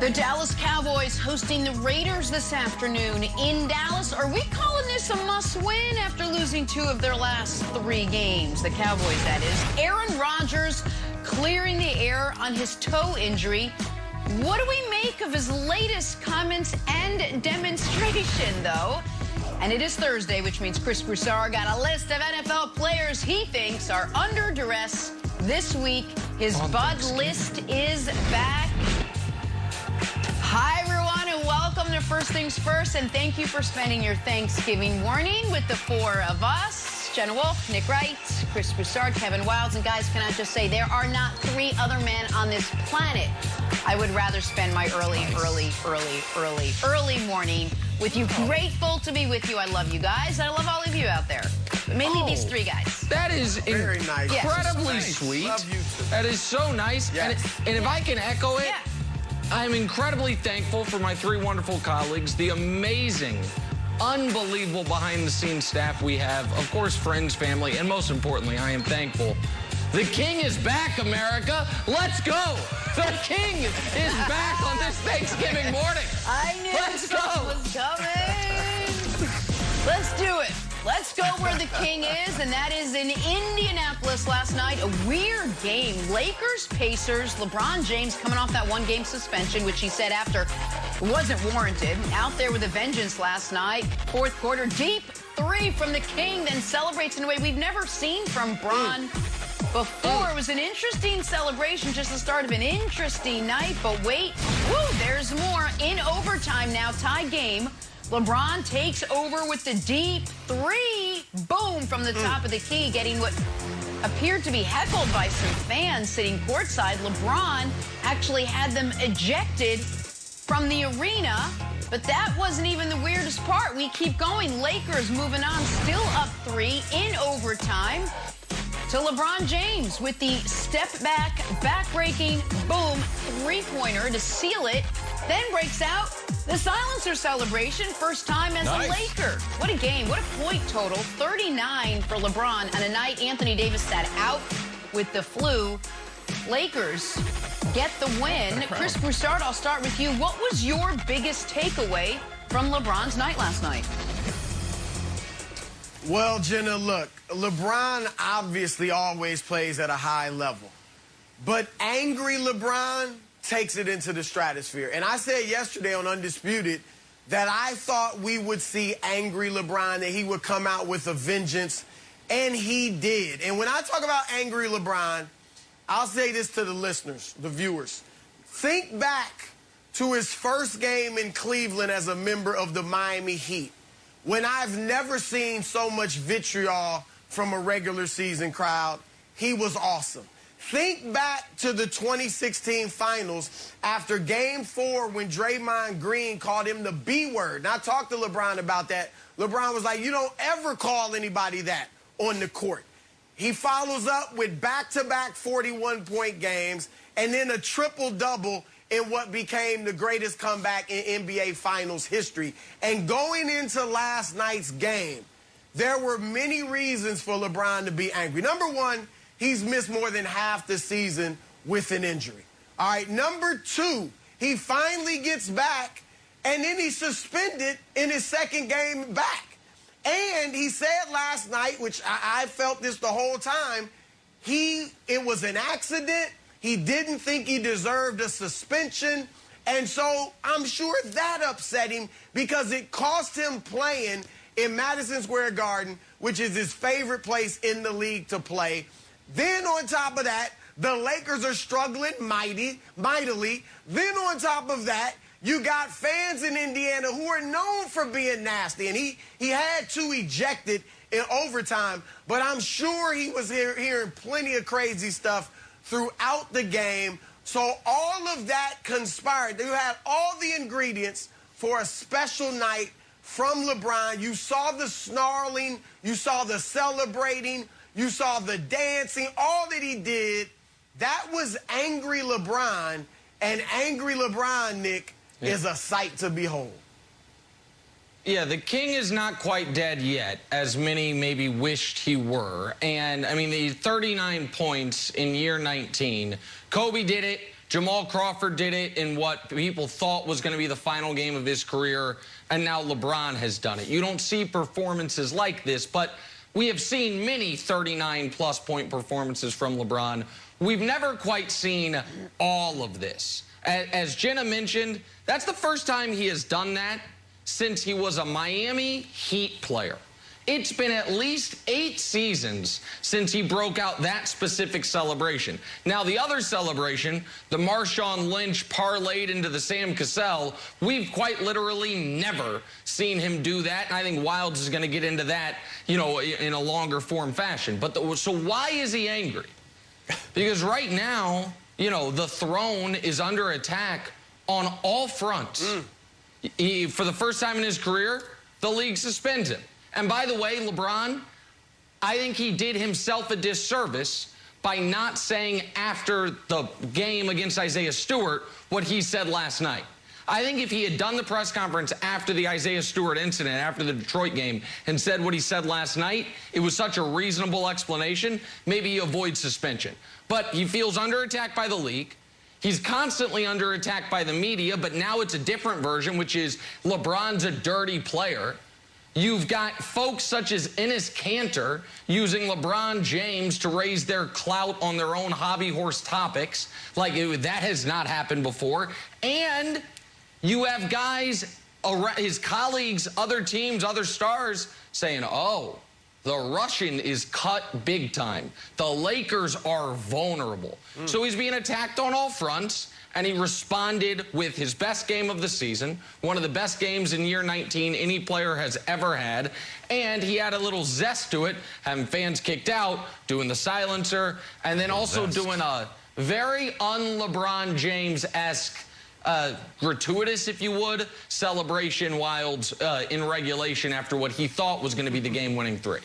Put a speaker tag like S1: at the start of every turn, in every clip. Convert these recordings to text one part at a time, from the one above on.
S1: The Dallas Cowboys hosting the Raiders this afternoon in Dallas. Are we calling this a must-win after losing 2 of their last 3 games? The Cowboys, that is. Aaron Rodgers clearing the air on his toe injury. What do we make of his latest comments and demonstration, though? And it is Thursday, which means Chris Broussard got a list of NFL players he thinks are under duress this week. His Bud list is back. Hi, everyone, and welcome to First Things First, and thank you for spending your Thanksgiving morning with the 4 of us. Jenna Wolfe, Nick Wright, Chris Broussard, Kevin Wilds, and guys, can I just say, there are not 3 other men on this planet I would rather spend my early morning with you. Grateful to be with you. I love you guys. I love all of you out there. But mainly these 3 guys.
S2: That is
S3: very nice.
S2: Incredibly sweet.
S3: Love you too.
S2: That is so nice.
S3: Yes.
S2: And if I can echo it, I'm incredibly thankful for my 3 wonderful colleagues, the amazing, unbelievable behind-the-scenes staff we have, of course, friends, family, and most importantly, I am thankful. The King is back, America. Let's go. The King is back on this Thanksgiving morning.
S1: I knew something was coming. Let's do it. Let's go where the King is, and that is in Indianapolis last night. A weird game. Lakers, Pacers, LeBron James coming off that 1-game suspension, which he said after wasn't warranted. Out there with a vengeance last night. 4th quarter, deep 3 from the King, then celebrates in a way we've never seen from Bron before. It was an interesting celebration, just the start of an interesting night. But wait, there's more. In overtime now, tie game. LeBron takes over with the deep 3. Boom, from the top of the key, getting what appeared to be heckled by some fans sitting courtside. LeBron actually had them ejected from the arena, but that wasn't even the weirdest part. We keep going. Lakers moving on, still up 3 in overtime. To LeBron James with the step-back, back-breaking, boom, 3-pointer to seal it. Then breaks out the silencer celebration, first time as a Laker. What a game, what a point total. 39 for LeBron on a night Anthony Davis sat out with the flu. Lakers get the win. Chris Broussard, I'll start with you. What was your biggest takeaway from LeBron's night last night?
S3: Well, Jenna, look, LeBron obviously always plays at a high level. But angry LeBron takes it into the stratosphere. And I said yesterday on Undisputed that I thought we would see angry LeBron, that he would come out with a vengeance, and he did. And when I talk about angry LeBron, I'll say this to the listeners, the viewers. Think back to his first game in Cleveland as a member of the Miami Heat, when I've never seen so much vitriol from a regular season crowd. He was awesome. Think back to the 2016 finals after Game 4 when Draymond Green called him the B word. And I talked to LeBron about that. LeBron was like, you don't ever call anybody that on the court. He follows up with back-to-back 41-point games and then a triple-double in what became the greatest comeback in NBA Finals history. And going into last night's game, there were many reasons for LeBron to be angry. Number 1, he's missed more than half the season with an injury. All right, number 2, he finally gets back, and then he's suspended in his 2nd game back. And he said last night, which I felt this the whole time, it was an accident. He didn't think he deserved a suspension. And so I'm sure that upset him because it cost him playing in Madison Square Garden, which is his favorite place in the league to play. Then on top of that, the Lakers are struggling mightily. Then on top of that, you got fans in Indiana who are known for being nasty. And he had 2 ejected in overtime, but I'm sure he was hearing plenty of crazy stuff throughout the game. So all of that conspired. You had all the ingredients for a special night from LeBron. You saw the snarling, you saw the celebrating, you saw the dancing, all that he did. That was angry LeBron, and angry LeBron, Nick, is a sight to behold.
S2: Yeah, the King is not quite dead yet, as many maybe wished he were. And, I mean, the 39 points in year 19. Kobe did it. Jamal Crawford did it in what people thought was going to be the final game of his career, and now LeBron has done it. You don't see performances like this, but we have seen many 39-plus point performances from LeBron. We've never quite seen all of this. As Jenna mentioned, that's the first time he has done that since he was a Miami Heat player. It's been at least 8 seasons since he broke out that specific celebration. Now, the other celebration, the Marshawn Lynch parlayed into the Sam Cassell, we've quite literally never seen him do that. And I think Wildes is going to get into that, you know, in a longer form fashion. But so why is he angry? Because right now, you know, the throne is under attack on all fronts. For the first time in his career, the league suspends him. And by the way, LeBron, I think he did himself a disservice by not saying after the game against Isaiah Stewart what he said last night. I think if he had done the press conference after the Isaiah Stewart incident, after the Detroit game, and said what he said last night, it was such a reasonable explanation, maybe he avoids suspension. But he feels under attack by the league. He's constantly under attack by the media, but now it's a different version, which is LeBron's a dirty player. You've got folks such as Enes Kanter using LeBron James to raise their clout on their own hobby horse topics. Like, that has not happened before. And you have guys, his colleagues, other teams, other stars saying, oh, the Russian is cut big time. The Lakers are vulnerable. So he's being attacked on all fronts. And he responded with his best game of the season, one of the best games in year 19 any player has ever had. And he had a little zest to it, having fans kicked out, doing the silencer, and then also doing a very un-LeBron James-esque, gratuitous, if you would, celebration Wildes in regulation after what he thought was going to be the game-winning 3.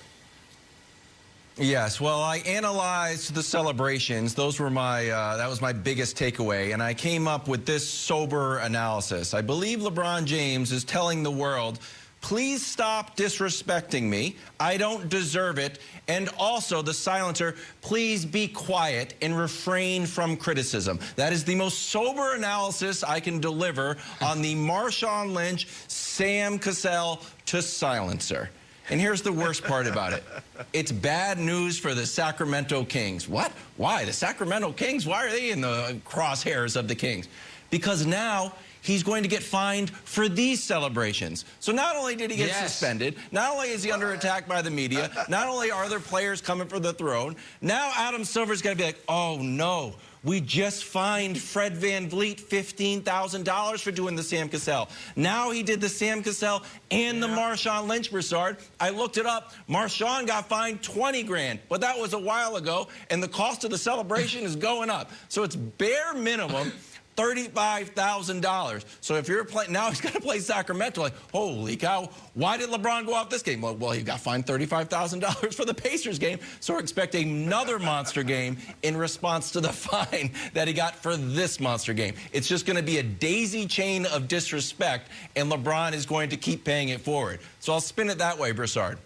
S4: Yes, well, I analyzed the celebrations. Those were my, that was my biggest takeaway, and I came up with this sober analysis. I believe LeBron James is telling the world, please stop disrespecting me. I don't deserve it. And also the silencer, please be quiet and refrain from criticism. That is the most sober analysis I can deliver on the Marshawn Lynch, Sam Cassell to silencer. And here's the worst part about it. It's bad news for the Sacramento Kings. What? Why? The Sacramento Kings? Why are they in the crosshairs of the Kings? Because now he's going to get fined for these celebrations. So not only did he get suspended, not only is he under attack by the media, not only are there players coming for the throne, now Adam Silver's going to be like, oh, no. We just fined Fred VanVleet $15,000 for doing the Sam Cassell. Now he did the Sam Cassell and the Marshawn Lynch, Broussard. I looked it up. Marshawn got fined $20 grand, but that was a while ago, and the cost of the celebration is going up. So it's bare minimum $35,000. So if you're playing, now he's got to play Sacramento. Like, holy cow, why did LeBron go out this game? Well, he got fined $35,000 for the Pacers game. So expect another monster game in response to the fine that he got for this monster game. It's just going to be a daisy chain of disrespect, and LeBron is going to keep paying it forward. So I'll spin it that way, Broussard.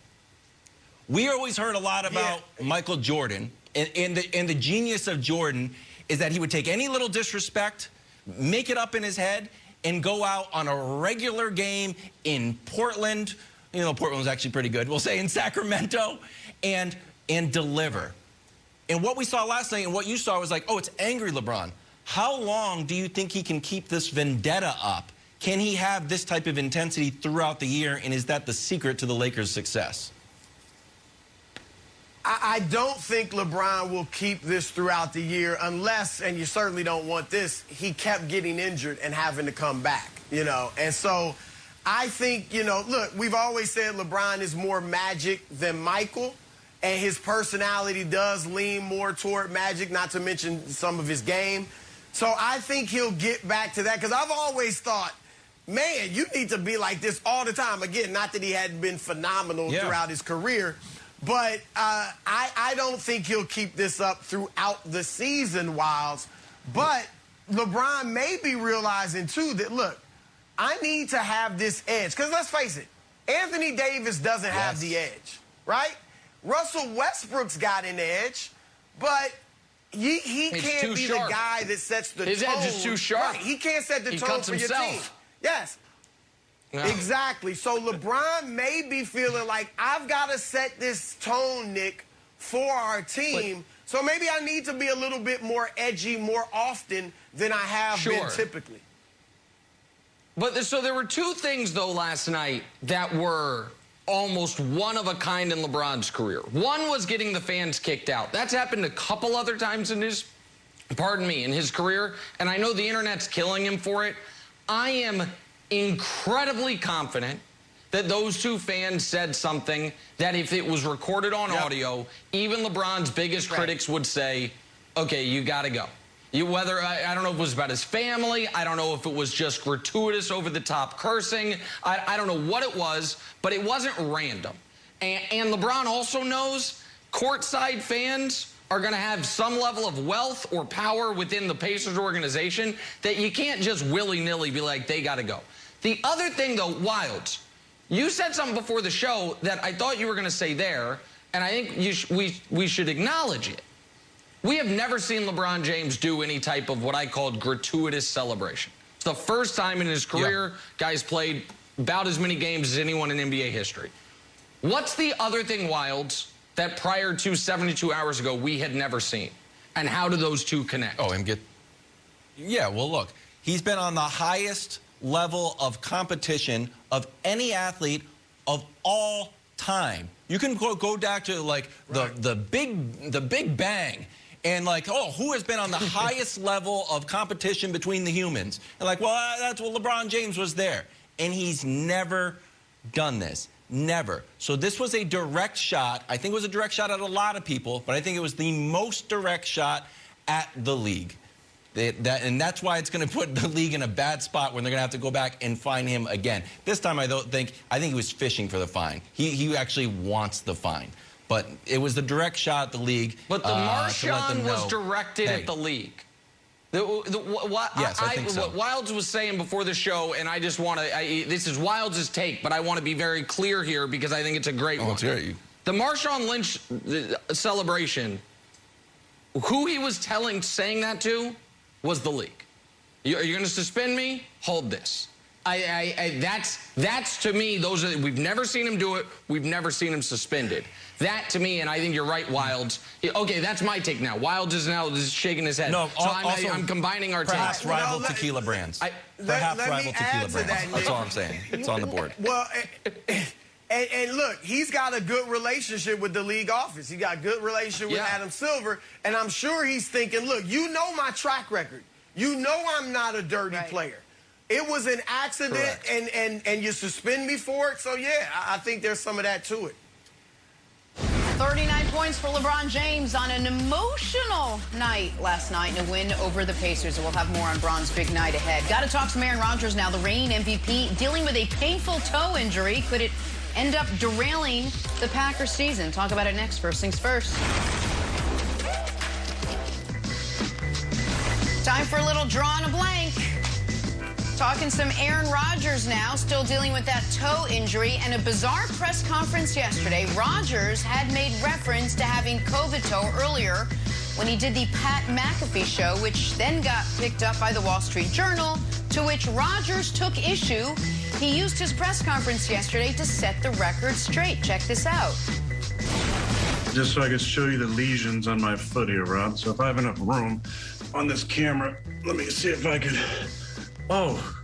S4: We always heard a lot about Michael Jordan, and the genius of Jordan is that he would take any little disrespect, make it up in his head, and go out on a regular game in Portland. You know, Portland was actually pretty good. We'll say in Sacramento, and deliver. And what we saw last night and what you saw was like, oh, it's angry LeBron. How long do you think he can keep this vendetta up? Can he have this type of intensity throughout the year, and is that the secret to the Lakers' success?
S3: I don't think LeBron will keep this throughout the year unless, and you certainly don't want this, he kept getting injured and having to come back, you know. And so I think, you know, look, we've always said LeBron is more Magic than Michael, and his personality does lean more toward Magic, not to mention some of his game. So I think he'll get back to that, because I've always thought, man, you need to be like this all the time. Again, not that he hadn't been phenomenal throughout his career, but I don't think he'll keep this up throughout the season, Wildes. But LeBron may be realizing, too, that, look, I need to have this edge. Because let's face it, Anthony Davis doesn't have the edge, right? Russell Westbrook's got an edge, but He can't be the guy that sets the tone.
S2: His edge is too sharp.
S3: Right. He can't set the tone for your team. Yes.
S2: No.
S3: Exactly. So LeBron may be feeling like, I've got to set this tone, Nick, for our team. So maybe I need to be a little bit more edgy more often than I have been typically.
S2: But so there were two things, though, last night that were almost one of a kind in LeBron's career. One was getting the fans kicked out. That's happened a couple other times in his, in his career. And I know the internet's killing him for it. I am incredibly confident that those two fans said something that if it was recorded on audio, even LeBron's biggest critics would say, okay, you got to go. Whether, I don't know if it was about his family, I don't know if it was just gratuitous over-the-top cursing, I don't know what it was, but it wasn't random. And LeBron also knows courtside fans are going to have some level of wealth or power within the Pacers organization that you can't just willy-nilly be like, they got to go. The other thing, though, Wildes, you said something before the show that I thought you were going to say there, and I think we should acknowledge it. We have never seen LeBron James do any type of what I called gratuitous celebration. It's the first time in his career guy's played about as many games as anyone in NBA history. What's the other thing, Wildes, that prior to 72 hours ago we had never seen? And how do those two connect?
S4: Oh, yeah, well, look, he's been on the highest level of competition of any athlete of all time. You can go back to, like, the Big Bang. And like, oh, who has been on the highest level of competition between the humans? And like, well, that's what LeBron James was there. And he's never done this. Never. So this was a direct shot. I think it was a direct shot at a lot of people, but I think it was the most direct shot at the league. And that's why it's going to put the league in a bad spot when they're going to have to go back and fine him again. This time, I think he was fishing for the fine. He actually wants the fine. But it was the direct shot at the league.
S2: But the Marshawn was directed at the league.
S4: Yes, I think so.
S2: What Wildes was saying before the show, and I just want to, this is Wildes' take, but I want to be very clear here because I think it's a great one.
S4: Great.
S2: The Marshawn Lynch celebration, who he was saying that to was the league. You're going to suspend me? Hold this. That's to me, we've never seen him do it. We've never seen him suspended. That to me, and I think you're right, Wildes. Okay, that's my take now. Wildes is now shaking his head.
S4: No,
S2: so I'm combining our
S4: perhaps
S2: takes.
S4: Rival tequila brands. Perhaps rival tequila brands. That's all I'm saying. It's on the board.
S3: Well, and look, he's got a good relationship with the league office. He got a good relationship with Adam Silver, and I'm sure he's thinking, look, you know my track record. You know I'm not a dirty player. It was an accident, and you suspend me for it. So, yeah, I think there's some of that to it.
S1: 39 points for LeBron James on an emotional night last night in a win over the Pacers. We'll have more on Bron's big night ahead. Got to talk to Aaron Rodgers now, the reigning MVP, dealing with a painful toe injury. Could it end up derailing the Packers season? Talk about it next. First things first. Time for a little draw on a blank. Talking some Aaron Rodgers now, still dealing with that toe injury. And a bizarre press conference yesterday. Rodgers had made reference to having COVID toe earlier when he did the Pat McAfee show, which then got picked up by the Wall Street Journal, to which Rodgers took issue. He used his press conference yesterday to set the record straight. Check this out.
S5: Just so I could show you the lesions on my foot here, Rod. So if I have enough room on this camera, let me see if I could... Oh,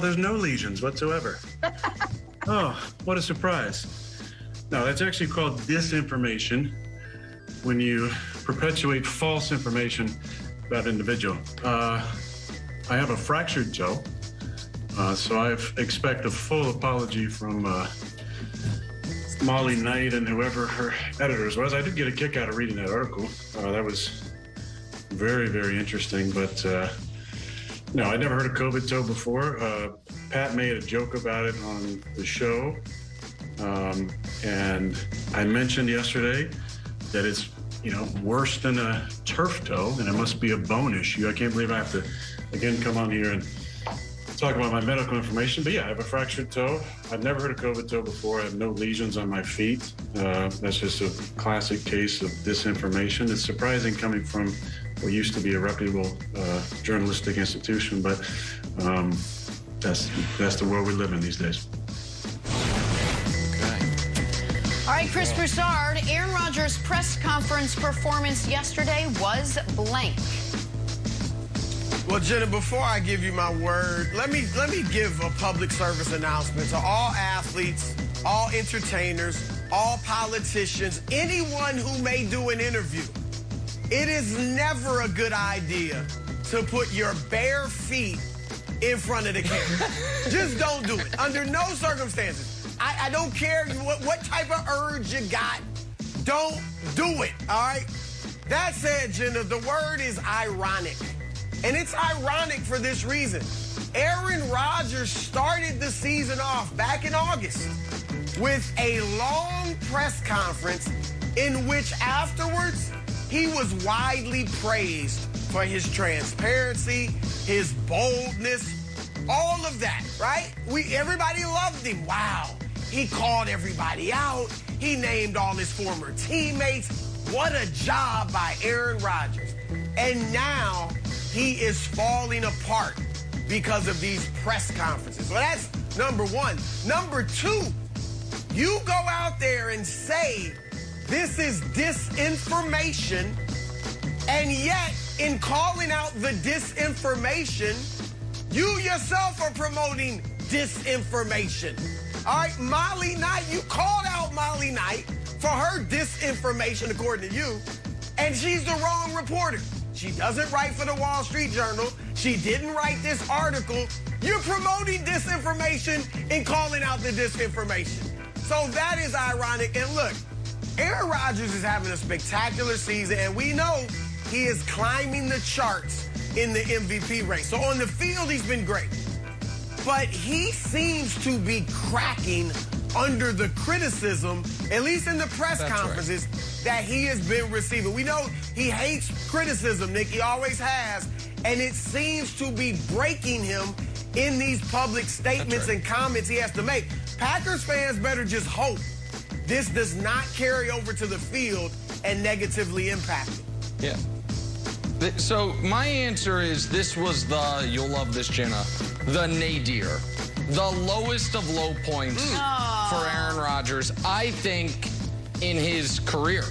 S5: there's no lesions whatsoever. Oh, what a surprise. No, that's actually called disinformation, when you perpetuate false information about an individual. I have a fractured toe, so I expect a full apology from Molly Knight and whoever her editors was. I did get a kick out of reading that article. That was very, very interesting, but... No, I'd never heard of COVID toe before. Pat made a joke about it on the show. And I mentioned yesterday that it's, worse than a turf toe, and it must be a bone issue. I can't believe I have to, again, come on here and talk about my medical information. But yeah, I have a fractured toe. I've never heard of COVID toe before. I have no lesions on my feet. That's just a classic case of disinformation. It's surprising coming from what used to be a reputable journalistic institution, but that's the world we live in these days.
S1: All right, Chris Broussard, Aaron Rodgers' press conference performance yesterday was blank.
S3: Well, Jenna, before I give you my word, let me give a public service announcement to all athletes, all entertainers, all politicians, anyone who may do an interview. It is never a good idea to put your bare feet in front of the camera. Just don't do it. Under no circumstances. I don't care what type of urge you got. Don't do it, all right? That said, Jenna, the word is ironic. And it's ironic for this reason. Aaron Rodgers started the season off back in August with a long press conference in which afterwards he was widely praised for his transparency, his boldness, all of that, right? Everybody loved him. Wow. He called everybody out. He named all his former teammates. What a job by Aaron Rodgers. And now he is falling apart because of these press conferences. So that's number one. Number two, you go out there and say this is disinformation, and yet in calling out the disinformation, you yourself are promoting disinformation. All right, Molly Knight, you called out Molly Knight for her disinformation, according to you, and she's the wrong reporter. She doesn't write for the Wall Street Journal. She didn't write this article. You're promoting disinformation and calling out the disinformation. So that is ironic. And look, Aaron Rodgers is having a spectacular season, and we know he is climbing the charts in the MVP race. So on the field, he's been great. But he seems to be cracking under the criticism, at least in the press conferences, that he has been receiving. We know he hates criticism, Nick. He always has. And it seems to be breaking him in these public statements and comments he has to make. Packers fans better just hope this does not carry over to the field and negatively impact it.
S2: Yeah. So my answer is this was you'll love this, Jenna, the nadir. The lowest of low points for Aaron Rodgers, I think, in his career.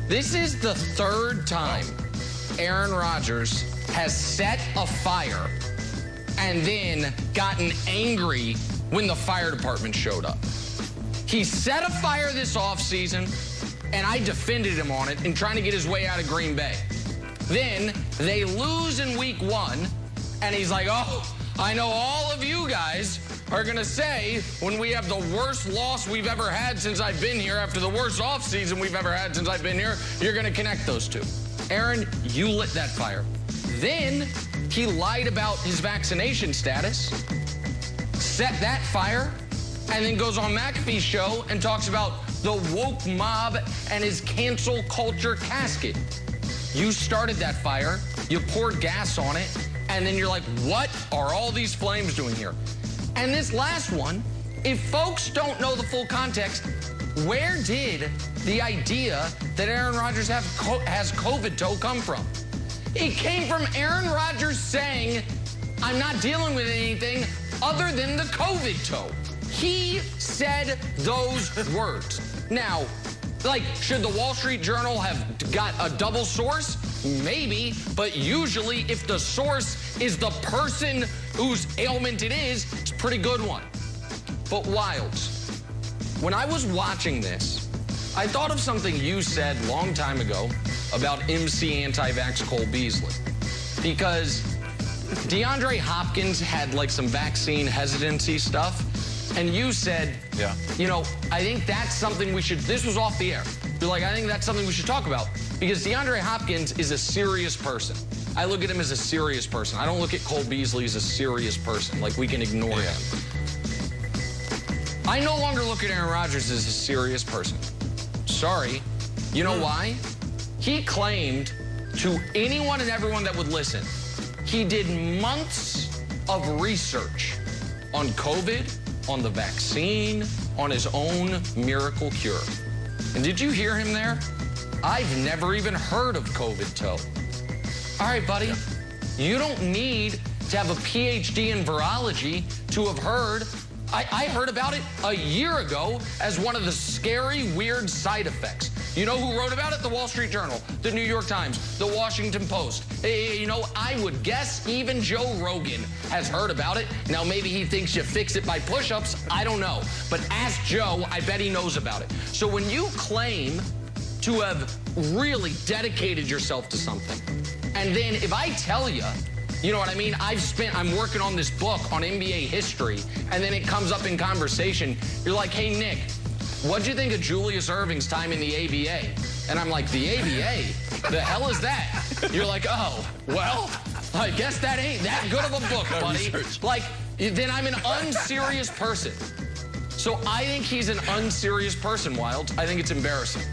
S2: This is the third time Aaron Rodgers has set a fire and then gotten angry when the fire department showed up. He set a fire this offseason, and I defended him on it in trying to get his way out of Green Bay. Then they lose in week 1, and he's like, oh, I know all of you guys are going to say when we have the worst loss we've ever had since I've been here, after the worst offseason we've ever had since I've been here, you're going to connect those two. Aaron, you lit that fire. Then he lied about his vaccination status, set that fire, and then goes on McAfee's show and talks about the woke mob and his cancel culture casket. You started that fire, you poured gas on it, and then you're like, what are all these flames doing here? And this last one, if folks don't know the full context, where did the idea that Aaron Rodgers has COVID toe come from? It came from Aaron Rodgers saying, I'm not dealing with anything other than the COVID toe. He said those words. Now, should the Wall Street Journal have got a double source? Maybe, but usually if the source is the person whose ailment it is, it's a pretty good one. But Wilds, when I was watching this, I thought of something you said a long time ago about MC anti-vax Cole Beasley. Because DeAndre Hopkins had some vaccine hesitancy stuff. And you said, I think that's something we should, this was off the air. You're like, I think that's something we should talk about. Because DeAndre Hopkins is a serious person. I look at him as a serious person. I don't look at Cole Beasley as a serious person. We can ignore him. I no longer look at Aaron Rodgers as a serious person. Sorry. You know why? He claimed to anyone and everyone that would listen, he did months of research on COVID, on the vaccine, on his own miracle cure. And did you hear him there? I've never even heard of COVID toe. All right, buddy. You don't need to have a PhD in virology to have heard. I heard about it a year ago as one of the scary, weird side effects. You know who wrote about it? The Wall Street Journal, the New York Times, the Washington Post. You know, I would guess even Joe Rogan has heard about it. Now, maybe he thinks you fix it by push-ups. I don't know. But ask Joe. I bet he knows about it. So when you claim to have really dedicated yourself to something, and then if I tell you, you know what I mean? I'm working on this book on NBA history, and then it comes up in conversation. You're like, hey, Nick, what'd you think of Julius Erving's time in the ABA? And I'm like, the ABA? The hell is that? You're like, oh, well, I guess that ain't that good of a book, buddy. Like, then I'm an unserious person. So I think he's an unserious person, Wild. I think it's embarrassing.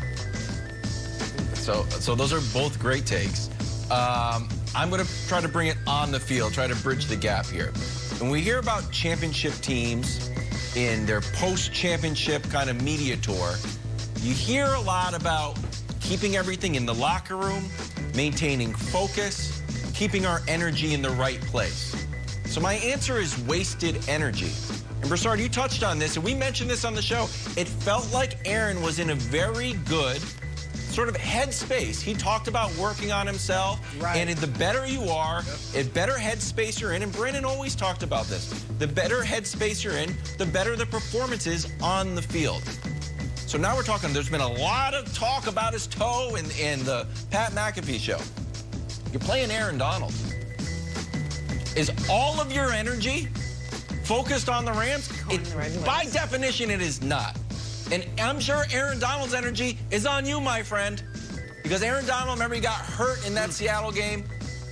S4: So those are both great takes. I'm going to try to bring it on the field, try to bridge the gap here. When we hear about championship teams in their post-championship kind of media tour, you hear a lot about keeping everything in the locker room, maintaining focus, keeping our energy in the right place. So my answer is wasted energy. And Broussard, you touched on this, and we mentioned this on the show. It felt like Aaron was in a very good sort of headspace. He talked about working on himself, and the better you are, the better headspace you're in, and Brandon always talked about this, the better headspace you're in, the better the performance is on the field. So now we're talking, there's been a lot of talk about his toe in the Pat McAfee show. You're playing Aaron Donald. Is all of your energy focused on the Rams? By definition, it is not. And I'm sure Aaron Donald's energy is on you, my friend. Because Aaron Donald, remember, he got hurt in that Seattle game.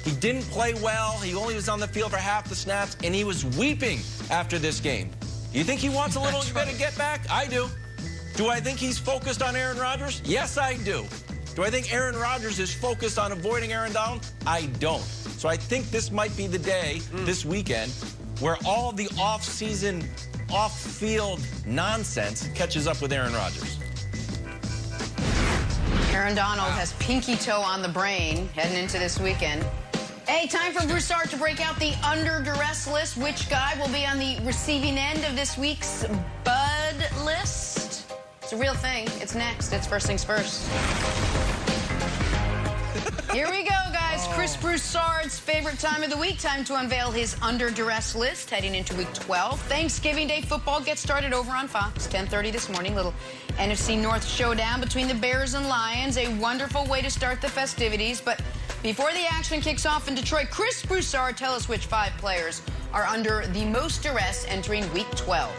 S4: He didn't play well. He only was on the field for half the snaps, and he was weeping after this game. Do you think he wants a little bit of get back? I do. Do I think he's focused on Aaron Rodgers? Yes, I do. Do I think Aaron Rodgers is focused on avoiding Aaron Donald? I don't. So I think this might be the day, this weekend, where all the off-season, off-field nonsense catches up with Aaron Rodgers.
S1: Aaron Donald has pinky toe on the brain heading into this weekend. Hey, time for Broussard to break out the under duress list. Which guy will be on the receiving end of this week's Bud list? It's a real thing. It's next. It's first things first. Here we go, guys. Chris Broussard's favorite time of the week. Time to unveil his under duress list heading into week 12. Thanksgiving Day football gets started over on Fox, 10:30 this morning. Little NFC North showdown between the Bears and Lions. A wonderful way to start the festivities. But before the action kicks off in Detroit, Chris Broussard, tell us which 5 players are under the most duress entering week 12.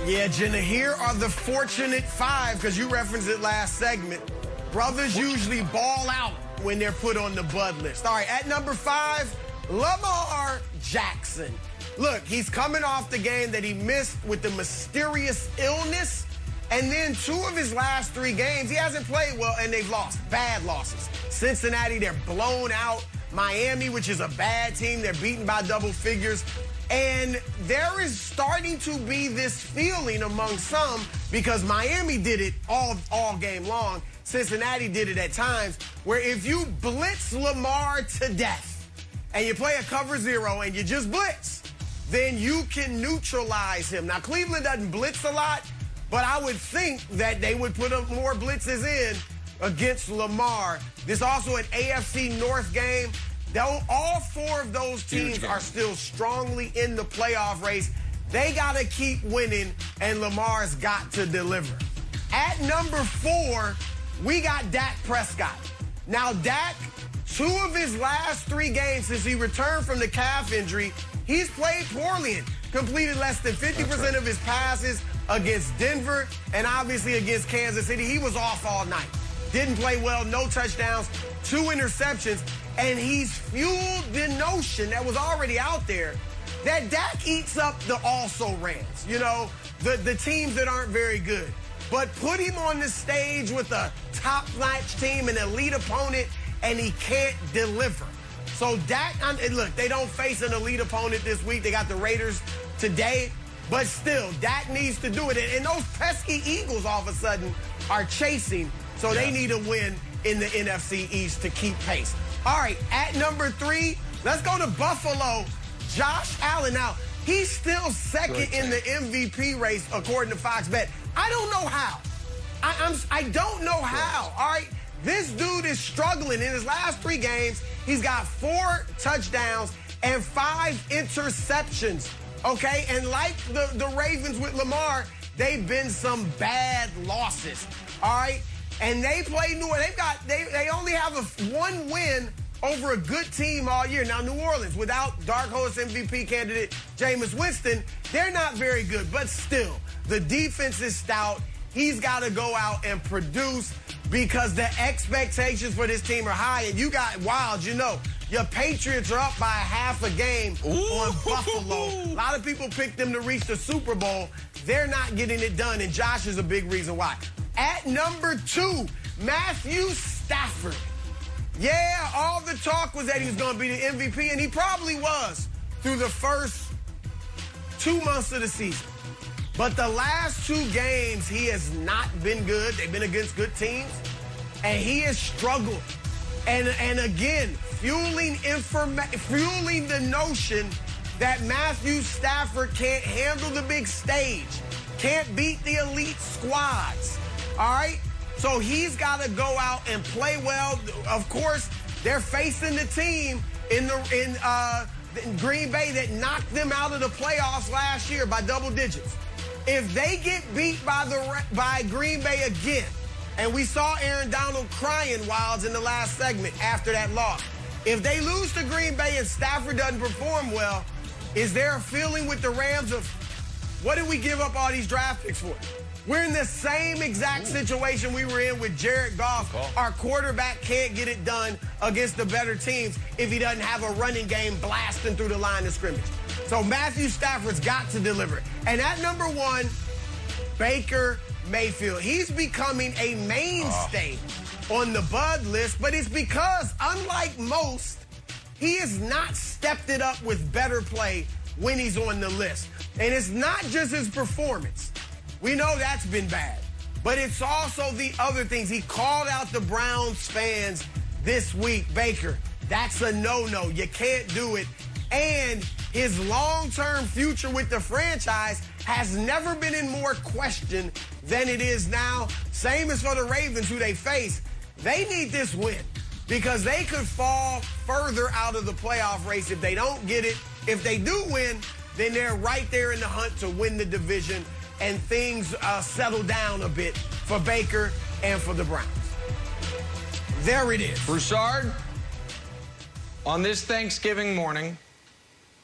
S3: Yeah, Jenna, here are the fortunate 5, because you referenced it last segment. Brothers usually ball out when they're put on the Bud list. All right, at number 5, Lamar Jackson. Look, he's coming off the game that he missed with the mysterious illness. And then 2 of his last 3 games, he hasn't played well, and they've lost. Bad losses. Cincinnati, they're blown out. Miami, which is a bad team, they're beaten by double figures. And there is starting to be this feeling among some, because Miami did it all game long. Cincinnati did it at times, where if you blitz Lamar to death and you play a cover 0 and you just blitz, then you can neutralize him. Now, Cleveland doesn't blitz a lot, but I would think that they would put up more blitzes in against Lamar. This is also an AFC North game. All 4 of those teams are still strongly in the playoff race. They got to keep winning, and Lamar's got to deliver. At number 4, we got Dak Prescott. Now, Dak, 2 of his last 3 games since he returned from the calf injury, he's played poorly and completed less than 50% of his passes against Denver and obviously against Kansas City. He was off all night. Didn't play well, no touchdowns, 2 interceptions, and he's fueled the notion that was already out there that Dak eats up the also-rans, you know, the teams that aren't very good. But put him on the stage with a top-notch team, an elite opponent, and he can't deliver. So Dak, look, they don't face an elite opponent this week. They got the Raiders today. But still, Dak needs to do it. And those pesky Eagles all of a sudden are chasing. So they need a win in the NFC East to keep pace. All right, at number 3, let's go to Buffalo. Josh Allen. Now, he's still second in the MVP race, according to Fox Bet. I don't know how. I don't know how, all right? This dude is struggling. In his last 3 games, he's got 4 touchdowns and 5 interceptions, okay? And like the Ravens with Lamar, they've been some bad losses, all right? And they play New Orleans. They only have one win over a good team all year. Now, New Orleans, without dark horse MVP candidate Jameis Winston, they're not very good. But still, the defense is stout. He's got to go out and produce because the expectations for this team are high. And you got Wild, you know, your Patriots are up by half a game on Buffalo. A lot of people picked them to reach the Super Bowl. They're not getting it done, and Josh is a big reason why. At number 2, Matthew Stafford. Yeah, all the talk was that he was going to be the MVP, and he probably was through the first 2 months of the season. But the last 2 games, he has not been good. They've been against good teams, and he has struggled. And again, fueling the notion that Matthew Stafford can't handle the big stage, can't beat the elite squads, all right? So he's got to go out and play well. Of course, they're facing the team in Green Bay that knocked them out of the playoffs last year by double digits. If they get beat by Green Bay again, and we saw Aaron Donald crying Wilds in the last segment after that loss, if they lose to Green Bay and Stafford doesn't perform well, is there a feeling with the Rams of, what did we give up all these draft picks for? We're in the same exact situation we were in with Jared Goff. Our quarterback can't get it done against the better teams if he doesn't have a running game blasting through the line of scrimmage. So Matthew Stafford's got to deliver. And at number 1, Baker Mayfield. He's becoming a mainstay on the Bud list, but it's because, unlike most, he has not stepped it up with better play when he's on the list. And it's not just his performance. We know that's been bad. But it's also the other things. He called out the Browns fans this week. Baker, that's a no-no. You can't do it. And his long-term future with the franchise has never been in more question than it is now. Same as for the Ravens, who they face. They need this win because they could fall further out of the playoff race if they don't get it. If they do win, then they're right there in the hunt to win the division, and things settle down a bit for Baker and for the Browns. There it is.
S2: Broussard, on this Thanksgiving morning,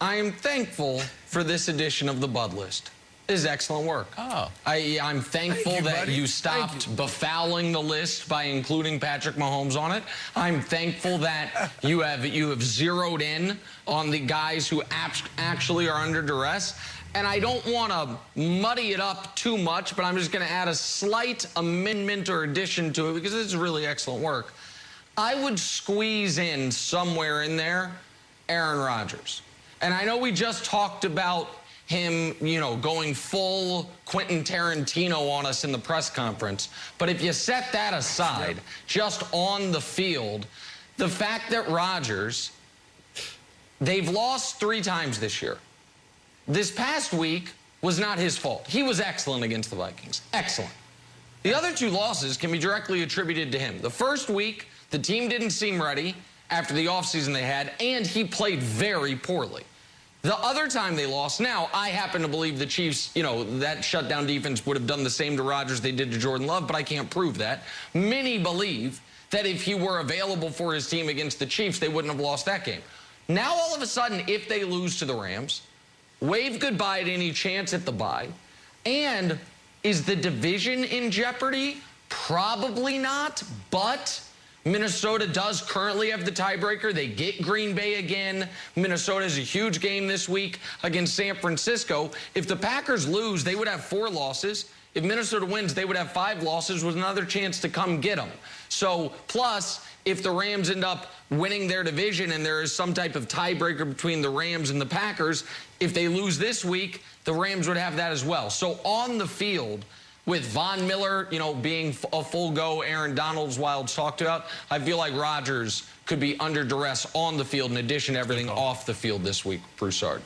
S2: I am thankful for this edition of the Bud List. This is excellent work. Oh. I'm thankful that you stopped befouling the list by including Patrick Mahomes on it. I'm thankful that you have zeroed in on the guys who actually are under duress. And I don't want to muddy it up too much, but I'm just going to add a slight amendment or addition to it because this is really excellent work. I would squeeze in somewhere in there Aaron Rodgers. And I know we just talked about him, you know, going full Quentin Tarantino on us in the press conference. But if you set that aside, just on the field, the fact that Rodgers, they've lost 3 times this year. This past week was not his fault. He was excellent against the Vikings. Excellent. The other 2 losses can be directly attributed to him. The first week, the team didn't seem ready after the offseason they had, and he played very poorly. The other time they lost, now, I happen to believe the Chiefs, you know, that shutdown defense would have done the same to Rodgers they did to Jordan Love, but I can't prove that. Many believe that if he were available for his team against the Chiefs, they wouldn't have lost that game. Now, all of a sudden, if they lose to the Rams, wave goodbye to any chance at the bye. And is the division in jeopardy? Probably not, but Minnesota does currently have the tiebreaker. They get Green Bay again. Minnesota has a huge game this week against San Francisco. If the Packers lose, they would have 4 losses. If Minnesota wins, they would have 5 losses with another chance to come get them. So, plus, if the Rams end up winning their division and there is some type of tiebreaker between the Rams and the Packers, if they lose this week, the Rams would have that as well. So on the field, with Von Miller, you know, being a full go, Aaron Donald's Wilds talked about, I feel like Rodgers could be under duress on the field in addition to everything off the field this week, Broussard.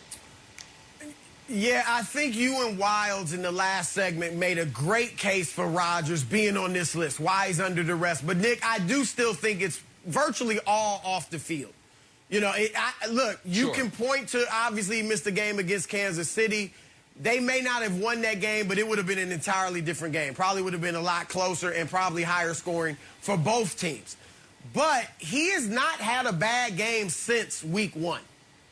S3: Yeah, I think you and Wilds in the last segment made a great case for Rodgers being on this list, why he's under duress. But, Nick, I do still think it's virtually all off the field. You know, look, you can point to, obviously, he missed the game against Kansas City. They may not have won that game, but it would have been an entirely different game. Probably would have been a lot closer and probably higher scoring for both teams. But he has not had a bad game since week 1.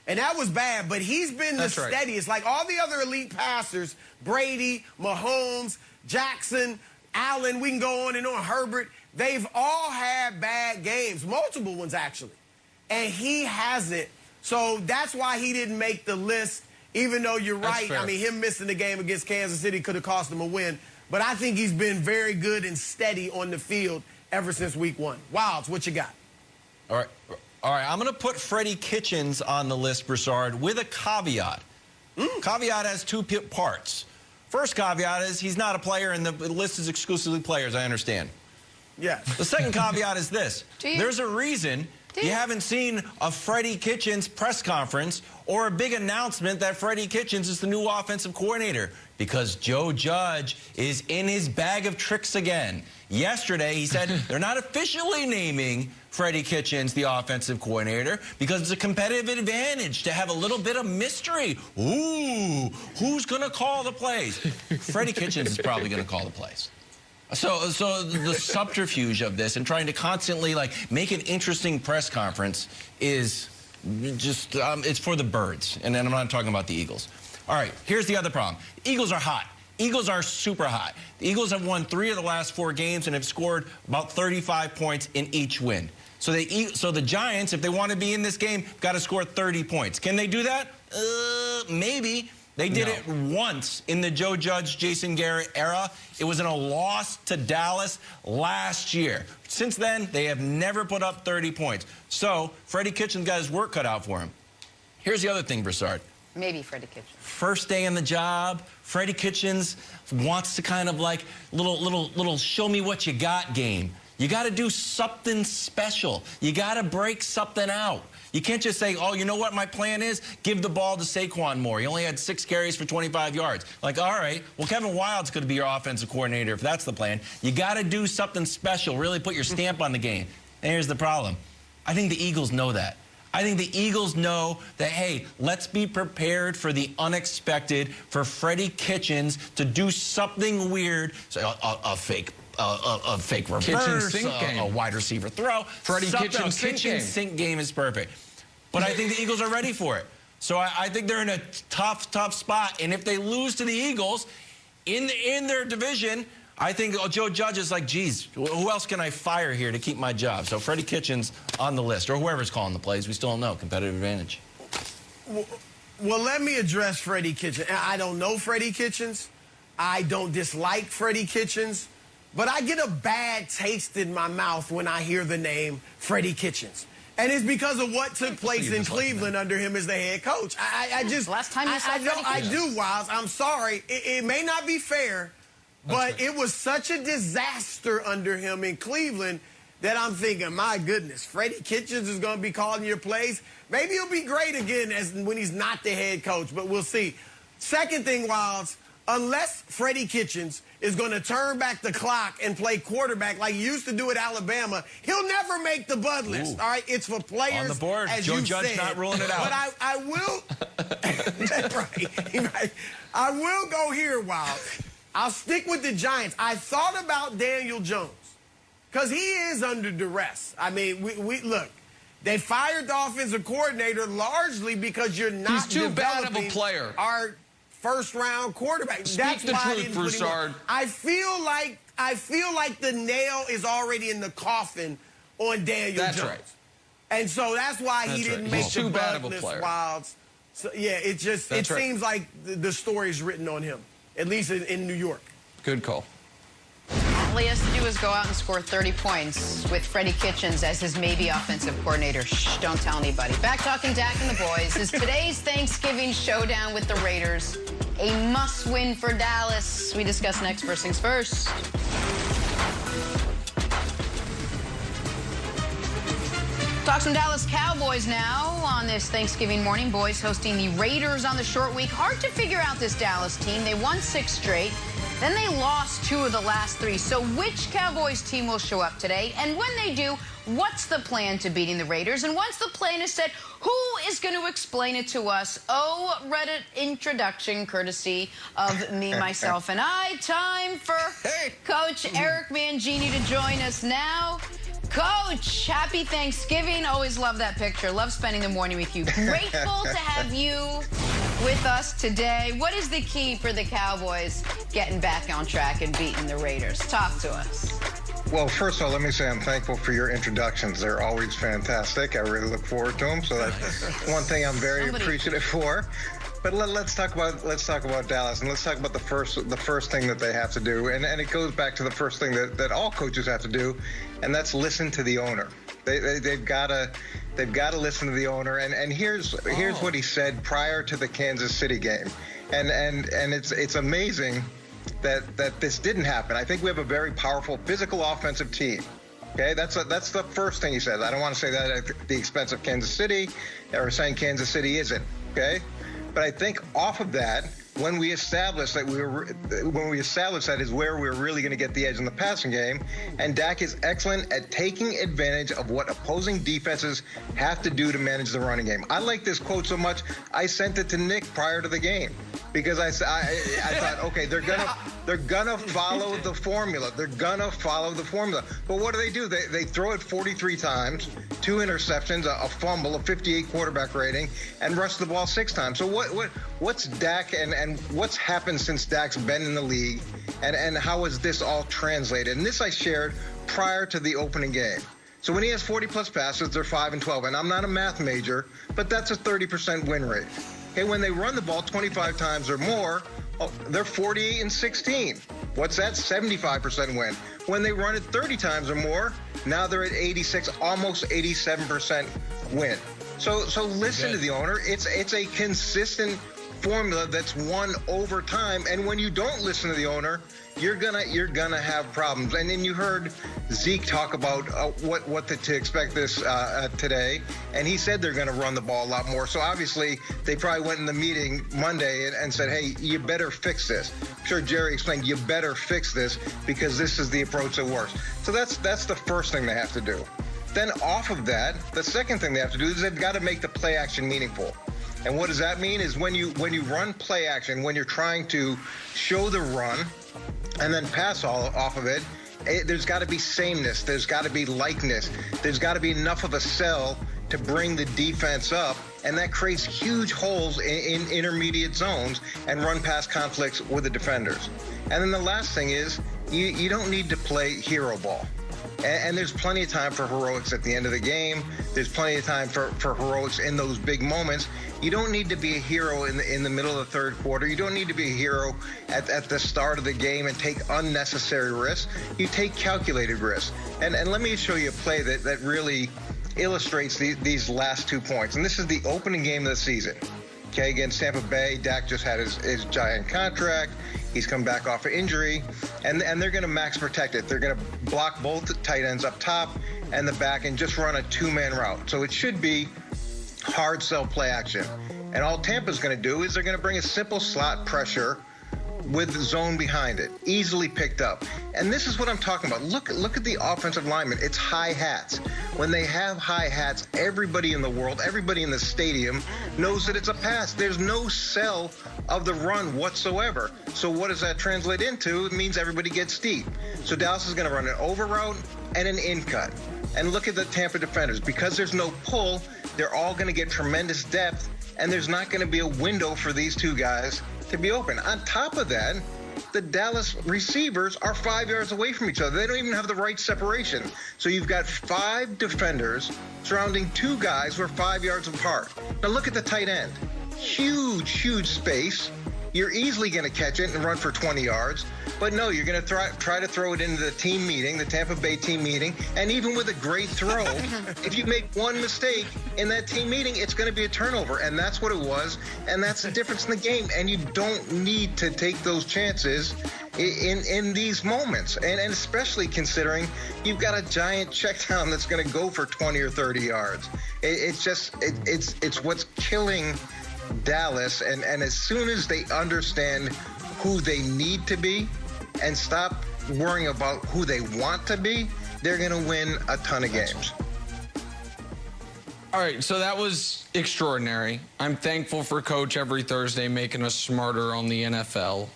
S3: And that was bad, but he's been the steadiest. Like all the other elite passers, Brady, Mahomes, Jackson, Allen, we can go on and on, Herbert, they've all had bad games, multiple ones actually. And he hasn't. So that's why he didn't make the list, even though you're right. I mean, him missing the game against Kansas City could have cost him a win. But I think he's been very good and steady on the field ever since week 1. Wilds, what you got?
S4: All right, I'm going to put Freddie Kitchens on the list, Broussard, with a caveat. Caveat has 2 parts. First caveat is he's not a player, and the list is exclusively players, I understand.
S3: Yes.
S4: The second caveat is this. There's a reason you haven't seen a Freddie Kitchens press conference or a big announcement that Freddie Kitchens is the new offensive coordinator, because Joe Judge is in his bag of tricks again. Yesterday, he said they're not officially naming Freddie Kitchens the offensive coordinator because it's a competitive advantage to have a little bit of mystery. Ooh, who's going to call the plays? Freddie Kitchens is probably going to call the plays. So the subterfuge of this and trying to constantly, like, make an interesting press conference is just, it's for the birds. And then I'm not talking about the Eagles. All right, here's the other problem. Eagles are hot. Eagles are super hot. The Eagles have won 3 of the last 4 games and have scored about 35 points in each win. So the Giants, if they want to be in this game, got to score 30 points. Can they do that? Maybe. They did it once in the Joe Judge, Jason Garrett era. It was in a loss to Dallas last year. Since then, they have never put up 30 points. So Freddie Kitchens got his work cut out for him. Here's the other thing, Broussard.
S1: Maybe Freddie Kitchens.
S4: First day in the job, Freddie Kitchens wants to kind of like little show me what you got game. You got to do something special. You got to break something out. You can't just say, oh, you know what my plan is? Give the ball to Saquon more. He only had 6 carries for 25 yards. Like, all right, well, Kevin Wilde's going to be your offensive coordinator if that's the plan. You got to do something special, really put your stamp on the game. And here's the problem. I think the Eagles know that. I think the Eagles know that, hey, let's be prepared for the unexpected, for Freddie Kitchens to do something weird, so a fake reverse, a wide receiver throw.
S2: Freddie Kitchens
S4: sink game is perfect. But I think the Eagles are ready for it. So I think they're in a tough spot. And if they lose to the Eagles in their division, I think Joe Judge is like, geez, who else can I fire here to keep my job? So Freddie Kitchens on the list, or whoever's calling the plays. We still don't know. Competitive advantage.
S3: Well, let me address Freddie Kitchens. I don't know Freddie Kitchens. I don't dislike Freddie Kitchens. But I get a bad taste in my mouth when I hear the name Freddie Kitchens. And it's because of what took place in Cleveland under him as the head coach. I just...
S1: Last time you saw Freddie Kitchens.
S3: I do, Wiles. I'm sorry. It may not be fair, but it was such a disaster under him in Cleveland that I'm thinking, my goodness, Freddie Kitchens is going to be calling your plays. Maybe he'll be great again when he's not the head coach, but we'll see. Second thing, Wiles, unless Freddie Kitchens is going to turn back the clock and play quarterback like he used to do at Alabama, he'll never make the Bud list. All right, it's for players.
S4: On the board,
S3: as
S4: Joe
S3: you
S4: Judge
S3: said.
S4: not ruling it out.
S3: But I will. That's right. I will go here, Wiles. I'll stick with the Giants. I thought about Daniel Jones because he is under duress. I mean, we look. They fired the offensive coordinator largely because you're not.
S2: He's too bad of a player.
S3: Our first-round quarterback. That's
S2: the
S3: why
S2: truth,
S3: I didn't put him on. I feel like the nail is already in the coffin on Daniel Jones.
S2: Right.
S3: And so that's why he didn't make the Bud list, Wilds. So yeah, it seems like the story's written on him, at least in New York.
S2: Good call.
S1: All he has to do is go out and score 30 points with Freddie Kitchens as his maybe offensive coordinator. Shh, don't tell anybody. Back talking Dak and the boys. Is today's Thanksgiving showdown with the Raiders a must-win for Dallas? We discuss next. First things first. Talk some Dallas Cowboys now on this Thanksgiving morning. Boys hosting the Raiders on the short week. Hard to figure out this Dallas team. They won 6 straight. Then they lost 2 of the last 3. So which Cowboys team will show up today? And when they do, what's the plan to beating the Raiders? And once the plan is set, who is going to explain it to us? Oh, Reddit introduction courtesy of me, myself, and I. Time for Coach Eric Mangini to join us now. Coach, happy Thanksgiving. Always love that picture. Love spending the morning with you. Grateful to have you with us today. What is the key for the Cowboys getting back on track and beating the Raiders? Talk to us.
S6: Well, first of all, let me say I'm thankful for your introductions. They're always fantastic. I really look forward to them. So that's one thing I'm very appreciative for. But let's talk about Dallas, and let's talk about the first thing that they have to do, and it goes back to the first thing that all coaches have to do, and that's listen to the owner. They've got to listen to the owner, and here's what he said prior to the Kansas City game, and it's amazing that this didn't happen. I think we have a very powerful physical offensive team. Okay, that's the first thing he said. I don't want to say that at the expense of Kansas City, or saying Kansas City isn't. Okay. But I think off of that, when we established that is where we're really going to get the edge in the passing game, and Dak is excellent at taking advantage of what opposing defenses have to do to manage the running game. I like this quote so much, I sent it to Nick prior to the game because I thought, okay, they're gonna follow the formula. They're gonna follow the formula. But what do? They throw it 43 times, 2 interceptions, a fumble, a 58 quarterback rating, and rush the ball 6 times. So what's Dak and what's happened since Dak's been in the league, and how has this all translated? And this I shared prior to the opening game. So when he has 40-plus passes, they're 5-12. And I'm not a math major, but that's a 30% win rate. Okay, when they run the ball 25 times or more, they're 48-16. What's that? 75% win. When they run it 30 times or more, now they're at 86, almost 87% win. So listen to the owner. It's a consistent formula that's won over time, and when you don't listen to the owner, you're gonna have problems. And then you heard Zeke talk about what to expect this today, and he said they're gonna run the ball a lot more. So obviously they probably went in the meeting Monday and said, hey, you better fix this. I'm sure Jerry explained, you better fix this because this is the approach that works. So that's the first thing they have to do. Then off of that, the second thing they have to do is they've got to make the play action meaningful. And what does that mean is when you run play action, when you're trying to show the run and then pass all off of it, there's got to be sameness. There's got to be likeness. There's got to be enough of a sell to bring the defense up, and that creates huge holes in intermediate zones and run-pass conflicts with the defenders. And then the last thing is you don't need to play hero ball. And there's plenty of time for heroics at the end of the game. There's plenty of time for heroics in those big moments. You don't need to be a hero in the middle of the third quarter. You don't need to be a hero at the start of the game and take unnecessary risks. You take calculated risks. And let me show you a play that really illustrates these last 2 points. And this is the opening game of the season. Okay, against Tampa Bay, Dak just had his giant contract. He's come back off of injury, and they're going to max protect it. They're going to block both tight ends up top and the back and just run a 2-man route. So it should be hard sell play action. And all Tampa's going to do is they're going to bring a simple slot pressure with zone behind it, easily picked up. And this is what I'm talking about. Look at the offensive lineman. It's high hats. When they have high hats, everybody in the world, everybody in the stadium knows that it's a pass. There's no sell of the run whatsoever. So what does that translate into? It means everybody gets deep. So Dallas is going to run an over route and an in cut. And look at the Tampa defenders. Because there's no pull, they're all going to get tremendous depth, and there's not going to be a window for these two guys to be open. On top of that, the Dallas receivers are 5 yards away from each other. They don't even have the right separation. So you've got 5 defenders surrounding 2 guys who are 5 yards apart. Now look at the tight end. Huge space. You're easily going to catch it and run for 20 yards. But no, you're going to try to throw it into the team meeting, the Tampa Bay team meeting. And even with a great throw, if you make one mistake in that team meeting, it's going to be a turnover. And that's what it was. And that's the difference in the game. And you don't need to take those chances in these moments, and especially considering you've got a giant check down that's going to go for 20 or 30 yards. It's what's killing Dallas, and as soon as they understand who they need to be and stop worrying about who they want to be, they're going to win a ton of games.
S2: All right, so that was extraordinary. I'm thankful for Coach every Thursday making us smarter on the NFL.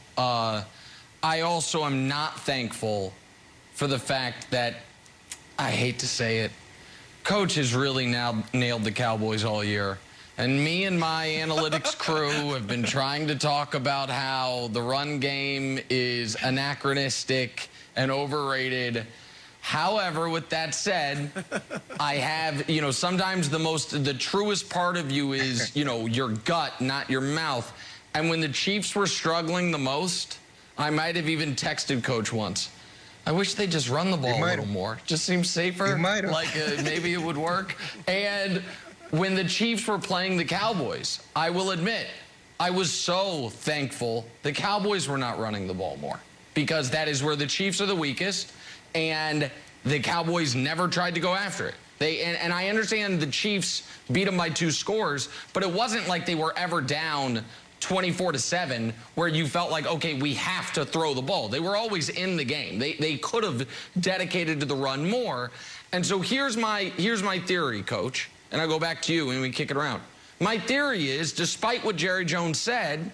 S2: I also am not thankful for the fact that, I hate to say it, Coach has really now nailed the Cowboys all year. And me and my analytics crew have been trying to talk about how the run game is anachronistic and overrated. However, with that said, I have, sometimes the truest part of you is, your gut, not your mouth. And when the Chiefs were struggling the most, I might have even texted Coach once. I wish they'd just run the ball a little more. Just seems safer.
S6: You might have.
S2: Like maybe it would work. And when the Chiefs were playing the Cowboys, I will admit, I was so thankful the Cowboys were not running the ball more, because that is where the Chiefs are the weakest, and the Cowboys never tried to go after it. And I understand the Chiefs beat them by 2 scores, but it wasn't like they were ever down 24-7 where you felt like, okay, we have to throw the ball. They were always in the game. They could have dedicated to the run more. And so here's my theory, Coach, and I'll go back to you and we kick it around. My theory is, despite what Jerry Jones said,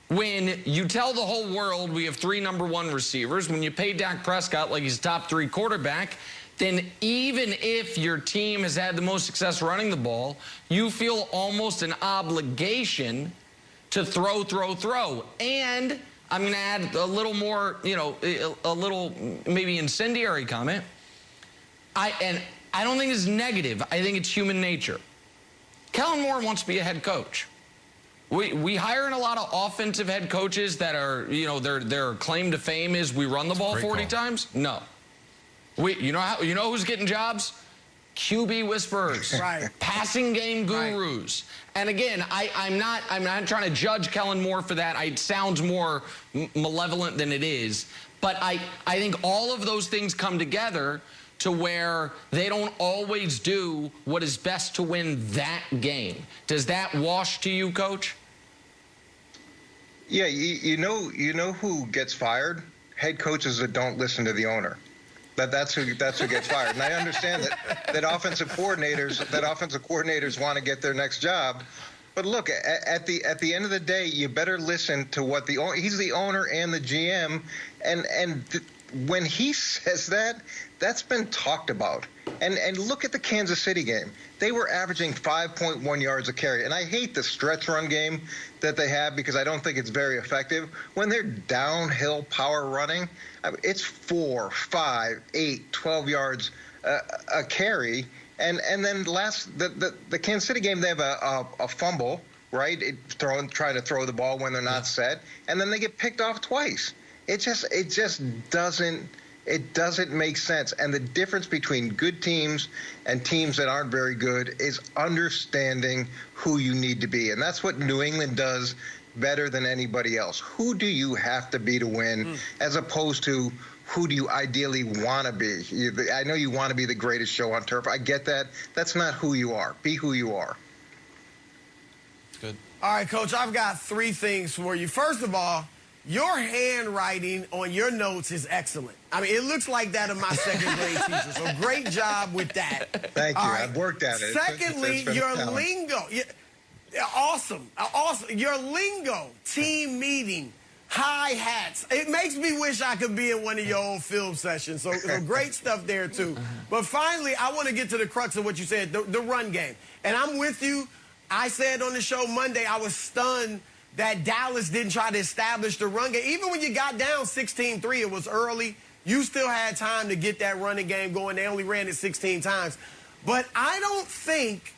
S2: when you tell the whole world we have 3 number 1 receivers, when you pay Dak Prescott like he's top 3 quarterback, then even if your team has had the most success running the ball, you feel almost an obligation to throw. And I'm going to add a little more, a little maybe incendiary comment. I don't think it's negative. I think it's human nature. Kellen Moore wants to be a head coach. We hire in a lot of offensive head coaches that are, their claim to fame is we run the ball 40 times. No. You know who's getting jobs? QB whisperers,
S3: right?
S2: Passing game gurus. Right. And again, I'm not trying to judge Kellen Moore for that. It sounds more malevolent than it is. But I think all of those things come together to where they don't always do what is best to win that game. Does that wash to you, Coach?
S6: Yeah, you know who gets fired? Head coaches that don't listen to the owner. That's who gets fired. And I understand that offensive coordinators want to get their next job. But look, at the end of the day, you better listen to what he's the owner and the GM, and when he says that, that's been talked about. And look at the Kansas City game. They were averaging 5.1 yards a carry. And I hate the stretch run game that they have because I don't think it's very effective. When they're downhill power running, it's 4, 5, 8, 12 yards a carry. And then the Kansas City game, they have a fumble, right? Trying to throw the ball when they're not set. And then they get picked off twice. It just doesn't make sense. And the difference between good teams and teams that aren't very good is understanding who you need to be. And that's what New England does better than anybody else. Who do you have to be to win, as opposed to who do you ideally want to be? I know you want to be the greatest show on turf. I get that. That's not who you are. Be who you are.
S2: Good.
S3: All right, Coach, I've got 3 things for you. First of all, your handwriting on your notes is excellent. I mean, it looks like that of my second grade teacher. So great job with that.
S6: Thank you. Right. I've worked at it.
S3: Secondly, your lingo. Awesome. Your lingo, team meeting, hi-hats. It makes me wish I could be in one of your old film sessions. So great stuff there, too. But finally, I want to get to the crux of what you said, the run game. And I'm with you. I said on the show Monday, I was stunned that Dallas didn't try to establish the run game. Even when you got down 16-3, it was early. You still had time to get that running game going. They only ran it 16 times. But I don't think,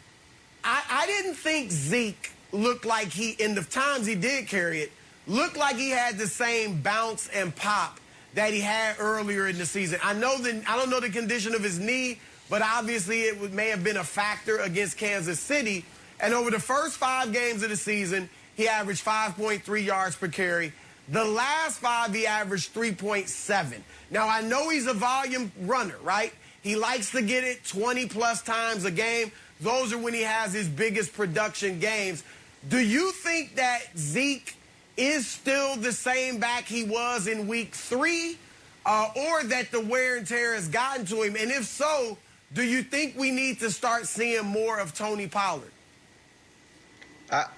S3: I didn't think Zeke looked like in the times he did carry it, looked like he had the same bounce and pop that he had earlier in the season. I don't know the condition of his knee, but obviously it may have been a factor against Kansas City. And over the first 5 games of the season, he averaged 5.3 yards per carry. The last 5, he averaged 3.7. Now, I know he's a volume runner, right? He likes to get it 20-plus times a game. Those are when he has his biggest production games. Do you think that Zeke is still the same back he was in week 3, or that the wear and tear has gotten to him? And if so, do you think we need to start seeing more of Tony Pollard?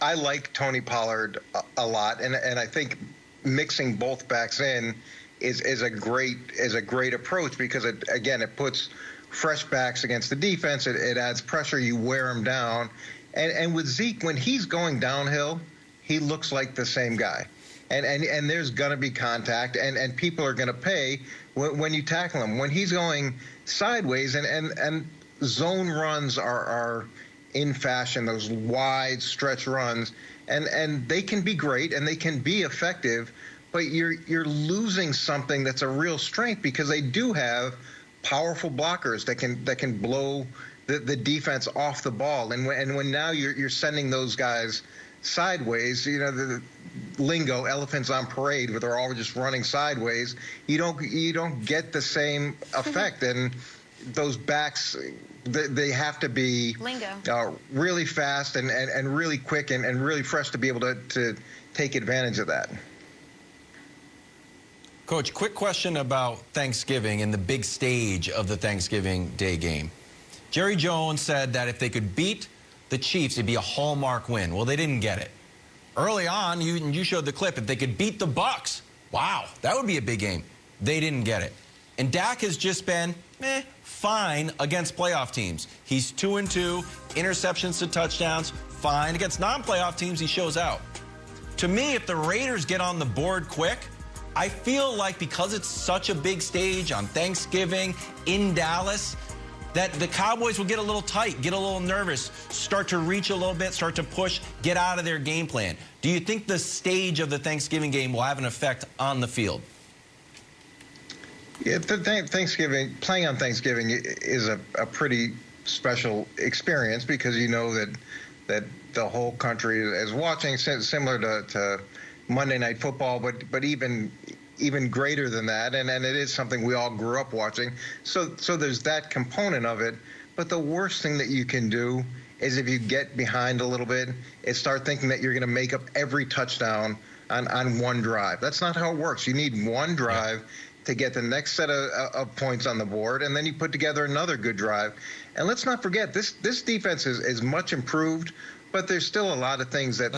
S6: I like Tony Pollard a lot, and I think mixing both backs in is a great approach, because it puts fresh backs against the defense. It adds pressure. You wear them down, and with Zeke, when he's going downhill, he looks like the same guy, and there's gonna be contact, and people are gonna pay when you tackle him. When he's going sideways, and zone runs are in fashion, those wide stretch runs, and they can be great and they can be effective, but you're losing something that's a real strength, because they do have powerful blockers that can blow the defense off the ball. And when now you're sending those guys sideways, you know, the lingo, elephants on parade, where they're all just running sideways, you don't get the same effect. And those backs, they have to be really fast and really quick and really fresh to be able to take advantage of that.
S4: Coach, quick question about Thanksgiving and the big stage of the Thanksgiving Day game. Jerry Jones said that if they could beat the Chiefs, it'd be a hallmark win. Well, they didn't get it. Early on, you showed the clip, if they could beat the Bucs, wow, that would be a big game. They didn't get it. And Dak has just been fine against playoff teams. He's 2-2, interceptions to touchdowns, fine. Against non-playoff teams, he shows out. To me, if the Raiders get on the board quick, I feel like because it's such a big stage on Thanksgiving in Dallas, that the Cowboys will get a little tight, get a little nervous, start to reach a little bit, start to push, get out of their game plan. Do you think the stage of the Thanksgiving game will have an effect on the field?
S6: Yeah, Thanksgiving, playing on Thanksgiving is a pretty special experience, because you know that the whole country is watching, similar to Monday Night Football, but even greater than that, and it is something we all grew up watching. So there's that component of it. But the worst thing that you can do is, if you get behind a little bit, is start thinking that you're going to make up every touchdown on one drive. That's not how it works. You need one drive to get the next set of points on the board, and then you put together another good drive. And let's not forget, this defense is much improved, but there's still a lot of things that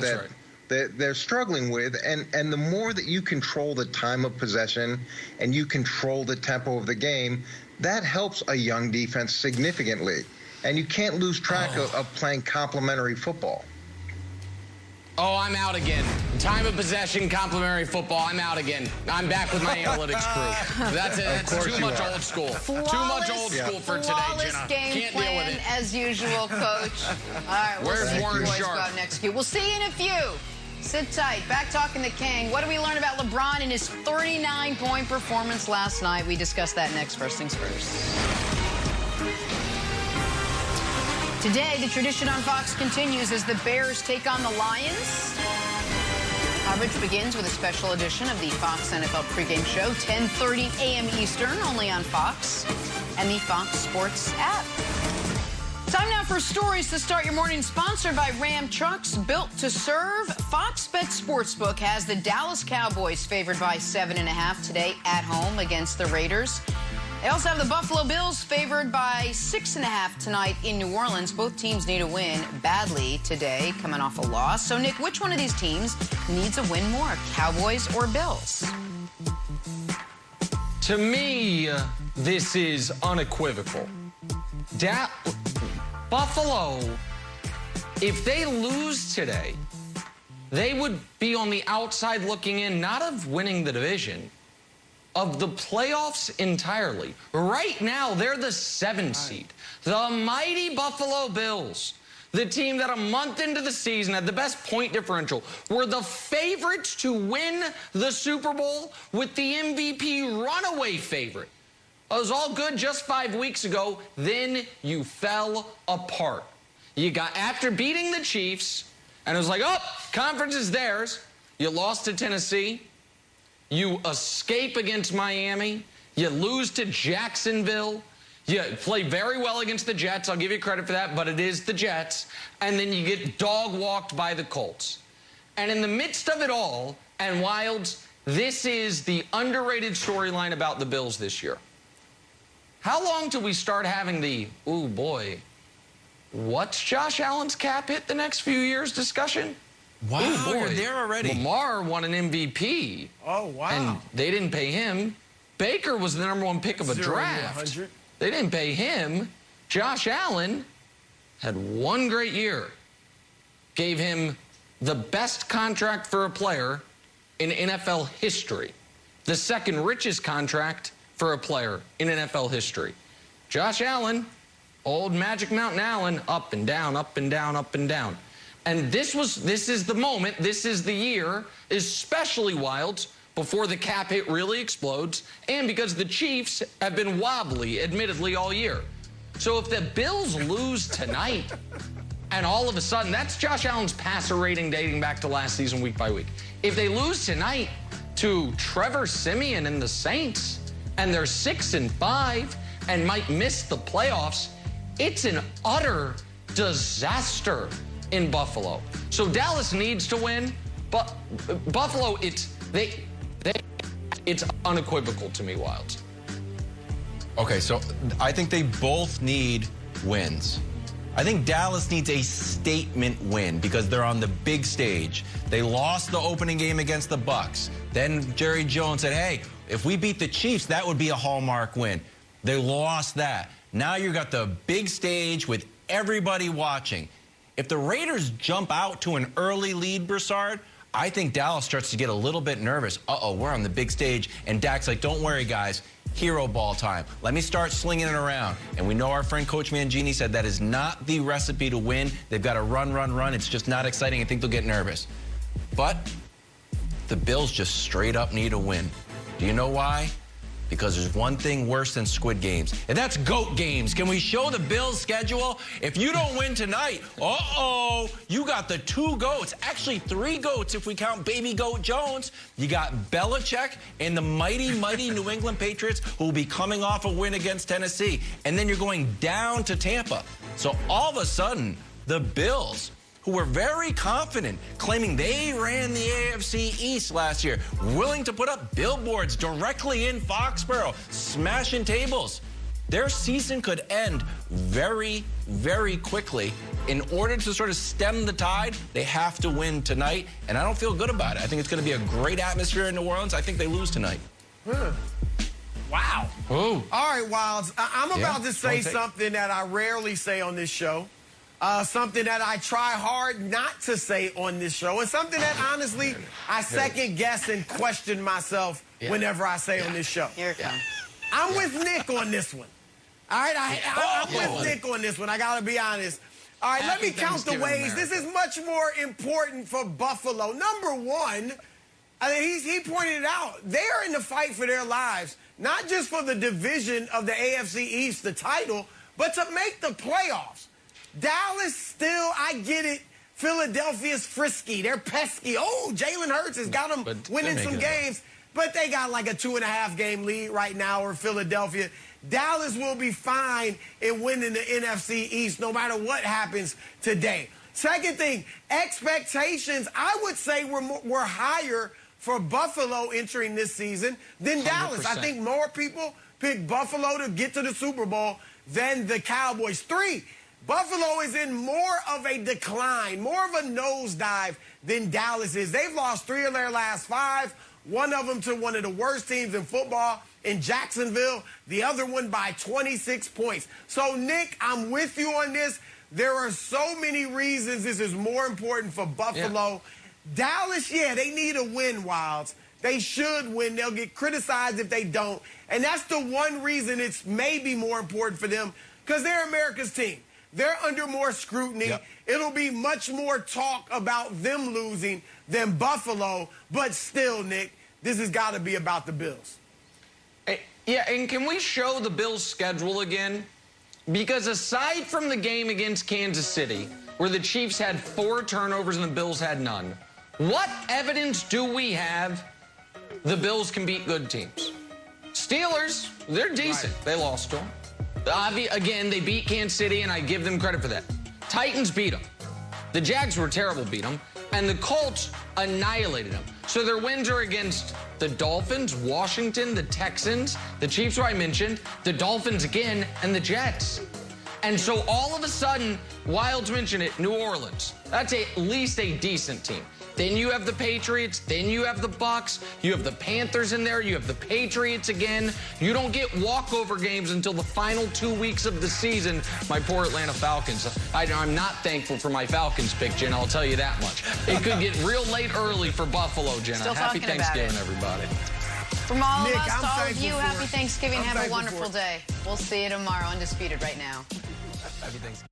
S6: they're struggling with, and the more that you control the time of possession and you control the tempo of the game, that helps a young defense significantly. And you can't lose track of playing complementary football.
S2: Oh, I'm out again. Time of possession, complimentary football. I'm out again. I'm back with my analytics crew. That's too much old school. Too much old school for today, Jenna.
S1: Game
S2: Can't deal with it.
S1: as usual, Coach. All right,
S2: Where's Warren
S1: boys
S2: Sharp?
S1: go out and execute. We'll see you in a few. Sit tight. Back talking the King. What did we learn about LeBron and his 39-point performance last night? We discuss that next. First things first. Today, the tradition on Fox continues as the Bears take on the Lions. Coverage begins with a special edition of the Fox NFL pregame show, 10:30 a.m. Eastern, only on Fox and the Fox Sports app. Time now for stories to start your morning, sponsored by Ram Trucks, built to serve. Fox Bet Sportsbook has the Dallas Cowboys favored by 7.5 today at home against the Raiders. They also have the Buffalo Bills favored by 6.5 tonight in New Orleans. Both teams need a win badly today, coming off a loss. So, Nick, which one of these teams needs a win more, Cowboys or Bills?
S2: To me, this is unequivocal. Buffalo, if they lose today, they would be on the outside looking in, not of winning the division, of the playoffs entirely. Right now, they're the 7th seed. The mighty Buffalo Bills, the team that a month into the season had the best point differential, were the favorites to win the Super Bowl with the MVP runaway favorite. It was all good just 5 weeks ago. Then you fell apart. You got, after beating the Chiefs, and it was like, oh, conference is theirs. You lost to Tennessee. You escape against Miami. You lose to Jacksonville. You play very well against the Jets. I'll give you credit for that, but it is the Jets. And then you get dog-walked by the Colts. And in the midst of it all, and Wilds, this is the underrated storyline about the Bills this year. How long till we start having the, ooh, boy, what's Josh Allen's cap hit the next few years discussion?
S4: Wow,
S2: ooh, boy,
S4: you're there already.
S2: Lamar won an MVP.
S3: Oh, wow.
S2: And they didn't pay him. Baker was the #1 pick of a
S3: 0 to
S2: draft.
S3: 100.
S2: They didn't pay him. Josh Allen had one great year. Gave him the best contract for a player in NFL history. The second richest contract for a player in NFL history. Josh Allen, old Magic Mountain Allen, up and down, up and down, up and down. And this is the moment, this is the year, especially Wilds, before the cap hit really explodes, and because the Chiefs have been wobbly, admittedly, all year. So if the Bills lose tonight, and all of a sudden, that's Josh Allen's passer rating dating back to last season, week by week. If they lose tonight to Trevor Siemian and the Saints, and they're 6-5 and might miss the playoffs, it's an utter disaster in Buffalo. So Dallas needs to win, but Buffalo, it's unequivocal to me, Wilds.
S4: Okay, so I think they both need wins. I think Dallas needs a statement win because they're on the big stage. They lost the opening game against the Bucs. Then Jerry Jones said, hey, if we beat the Chiefs, that would be a hallmark win. They lost that. Now you got the big stage with everybody watching. If the Raiders jump out to an early lead, Broussard, I think Dallas starts to get a little bit nervous. Uh-oh, we're on the big stage. And Dak's like, don't worry, guys. Hero ball time. Let me start slinging it around. And we know our friend Coach Mangini said that is not the recipe to win. They've got to run, run, run. It's just not exciting. I think they'll get nervous. But the Bills just straight up need a win. Do you know why? Because there's one thing worse than Squid Games, and that's GOAT games. Can we show the Bills' schedule? If you don't win tonight, uh-oh, you got the 2 GOATs, actually 3 GOATs if we count Baby Goat Jones. You got Belichick and the mighty, mighty New England Patriots who will be coming off a win against Tennessee, and then you're going down to Tampa. So all of a sudden, the Bills, who were very confident, claiming they ran the AFC East last year, willing to put up billboards directly in Foxborough, smashing tables. Their season could end very, very quickly. In order to sort of stem the tide, they have to win tonight, and I don't feel good about it. I think it's going to be a great atmosphere in New Orleans. I think they lose tonight.
S3: Wow.
S2: Ooh.
S3: All right, Wilds, I'm about to say something that I rarely say on this show. Something that I try hard not to say on this show, and something that, honestly, I second-guess and question myself whenever I say on this show.
S1: Here it comes.
S3: I'm with Nick on this one. All right? I'm with Nick on this one. I got to be honest. All right, let me count the ways. This is much more important for Buffalo. Number one, I mean, he pointed it out. They're in the fight for their lives, not just for the division of the AFC East, the title, but to make the playoffs. Dallas still, I get it. Philadelphia's frisky. They're pesky. Oh, Jalen Hurts has got them winning some games. But they got like a 2.5-game lead right now over Philadelphia. Dallas will be fine in winning the NFC East no matter what happens today. Second thing, expectations, I would say were higher for Buffalo entering this season than 100%. Dallas. I think more people picked Buffalo to get to the Super Bowl than the Cowboys. 3, Buffalo is in more of a decline, more of a nosedive than Dallas is. They've lost 3 of their last 5, one of them to one of the worst teams in football in Jacksonville, the other one by 26 points. So, Nick, I'm with you on this. There are so many reasons this is more important for Buffalo. Yeah. Dallas, they need a win, Wilds. They should win. They'll get criticized if they don't. And that's the one reason it's maybe more important for them, because they're America's team. They're under more scrutiny. Yep. It'll be much more talk about them losing than Buffalo. But still, Nick, this has got to be about the Bills.
S2: Yeah, and can we show the Bills' schedule again? Because aside from the game against Kansas City, where the Chiefs had 4 turnovers and the Bills had none, what evidence do we have the Bills can beat good teams. Steelers, they're decent. Right. They lost to them. Again, they beat Kansas City, and I give them credit for that. Titans beat them. The Jags were terrible, beat them. And the Colts annihilated them. So their wins are against the Dolphins, Washington, the Texans, the Chiefs, who I mentioned, the Dolphins again, and the Jets. And so all of a sudden, Wilds mentioned it, New Orleans. That's at least a decent team. Then you have the Patriots. Then you have the Bucks. You have the Panthers in there. You have the Patriots again. You don't get walkover games until the final 2 weeks of the season. My poor Atlanta Falcons. I'm not thankful for my Falcons pick, Jenna. I'll tell you that much. It could get real late early for Buffalo, Jenna.
S1: Still
S2: Happy Thanksgiving, everybody.
S1: From all
S3: Nick,
S1: of us to all of you, happy Thanksgiving. Have a wonderful day. We'll see you tomorrow. Undisputed right now.
S4: Happy Thanksgiving.